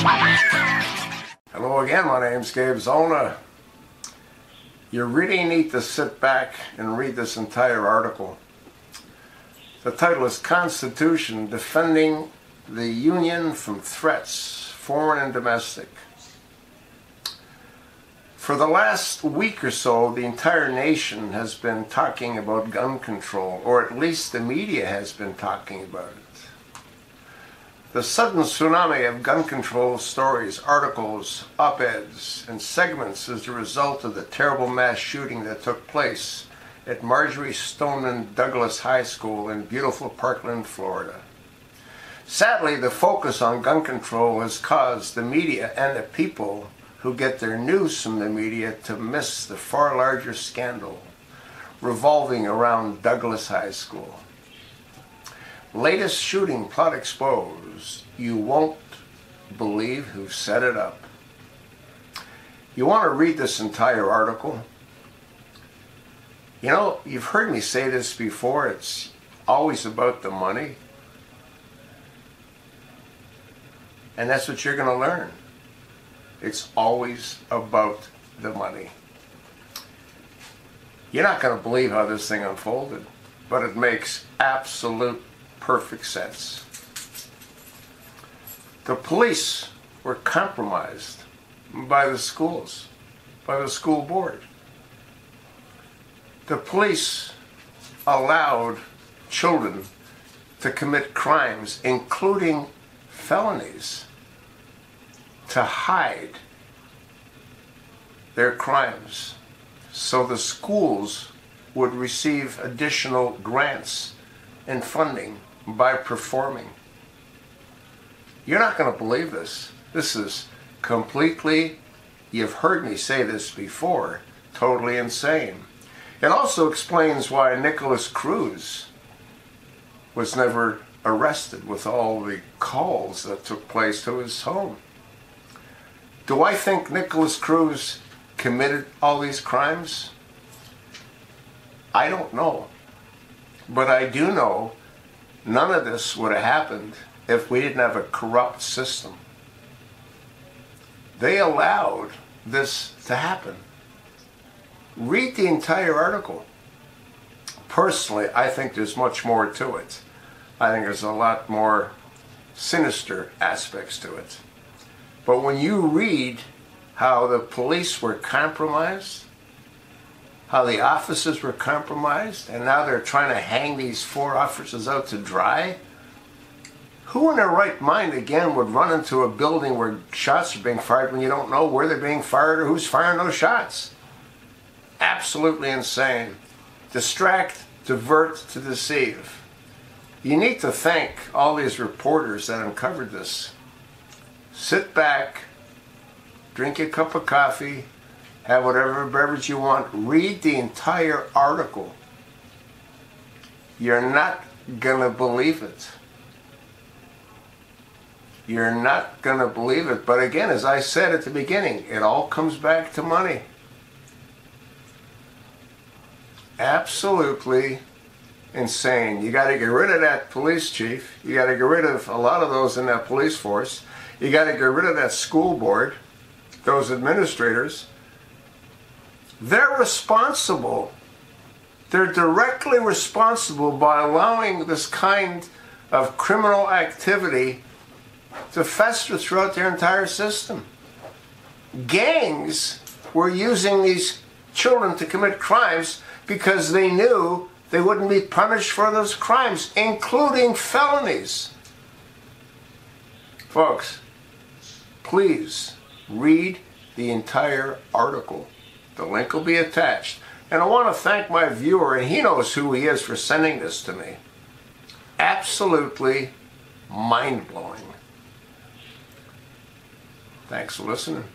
Hello again, my name's Gabe Zolna. You really need to sit back and read this entire article. The title is Constitution Defending the Union from Threats, Foreign and Domestic. For the last week or so, the entire nation has been talking about gun control, or at least the media has been talking about it. The sudden tsunami of gun control stories, articles, op-eds, and segments is the result of the terrible mass shooting that took place at Marjorie Stoneman Douglas High School in beautiful Parkland, Florida. Sadly, the focus on gun control has caused the media and the people who get their news from the media to miss the far larger scandal revolving around Douglas High School. Latest shooting plot exposed. You won't believe who set it up. You want to read this entire article? You know, you've heard me say this before, it's always about the money. And that's what you're going to learn. It's always about the money. You're not going to believe how this thing unfolded, but it makes absolute perfect sense. The police were compromised by the schools, by the school board. The police allowed children to commit crimes, including felonies, to hide their crimes so the schools would receive additional grants and funding by performing. You're not going to believe this. This is completely, you've heard me say this before, totally insane. It also explains why Nicholas Cruz was never arrested with all the calls that took place to his home. Do I think Nicholas Cruz committed all these crimes? I don't know. But I do know none of this would have happened if we didn't have a corrupt system. They allowed this to happen. Read the entire article. Personally, I think there's much more to it. I think there's a lot more sinister aspects to it. But when you read how the police were compromised, how the officers were compromised, and now they're trying to hang these 4 officers out to dry, who in their right mind, again, would run into a building where shots are being fired when you don't know where they're being fired or who's firing those shots? Absolutely insane. Distract, divert, to deceive. You need to thank all these reporters that uncovered this. Sit back, drink a cup of coffee, have whatever beverage you want, read the entire article. You're not gonna believe it. You're not gonna believe it. But again, as I said at the beginning, it all comes back to money. Absolutely insane. You got to get rid of that police chief. You got to get rid of a lot of those in that police force. You got to get rid of that school board, those administrators. They're responsible. They're directly responsible by allowing this kind of criminal activity to fester throughout their entire system. Gangs were using these children to commit crimes because they knew they wouldn't be punished for those crimes, including felonies. Folks, please read the entire article. The link will be attached. And I want to thank my viewer, and he knows who he is, for sending this to me. Absolutely mind-blowing. Thanks for listening.